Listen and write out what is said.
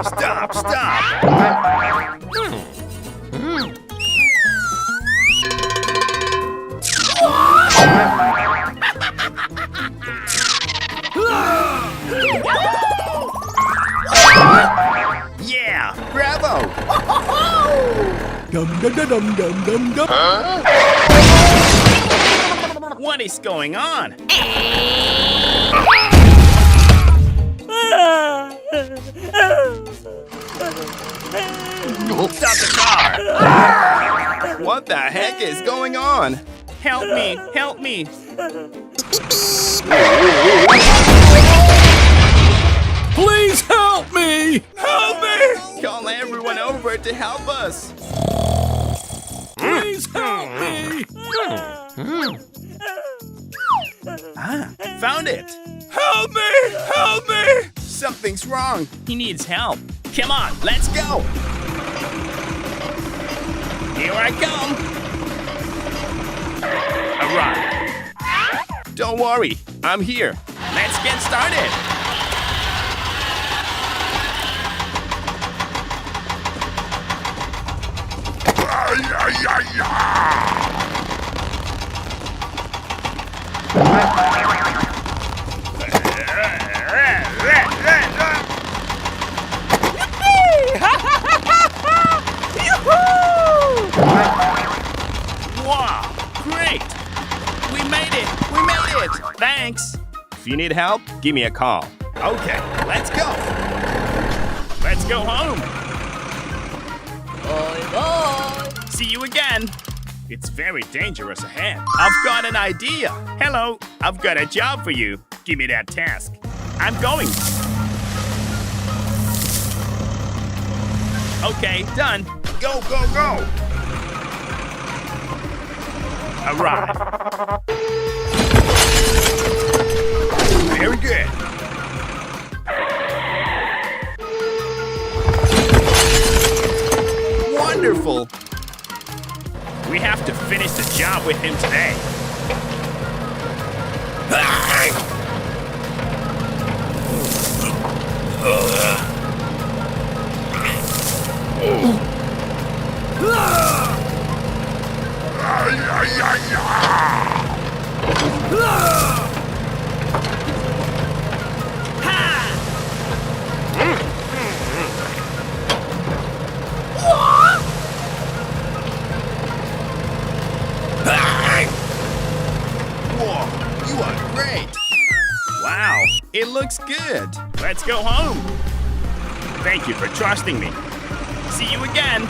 Stop, stop! Yeah, bravo! Dum dum dum dum dum dum dum. What is going on? Stop the car! What the heck is going on? Help me! Help me! Please help me! Help me! Call everyone over to help us! Please help me! Ah, found it! Help me! Help me! Something's wrong. He needs help. Come on, let's go! Here I come! Alright. Don't worry, I'm here. Let's get started! Wow, great! We made it! We made it! Thanks! If you need help, give me a call. Okay, let's go! Let's go home! Bye bye. See you again! It's very dangerous ahead. I've got an idea! Hello, I've got a job for you. Give me that task. I'm going! Okay, done. Go, go, go! Alright. Very good. Wonderful. We have to finish the job with him today. Whoa, you are great. Wow, it looks good. Let's go home. Thank you for trusting me. See you again.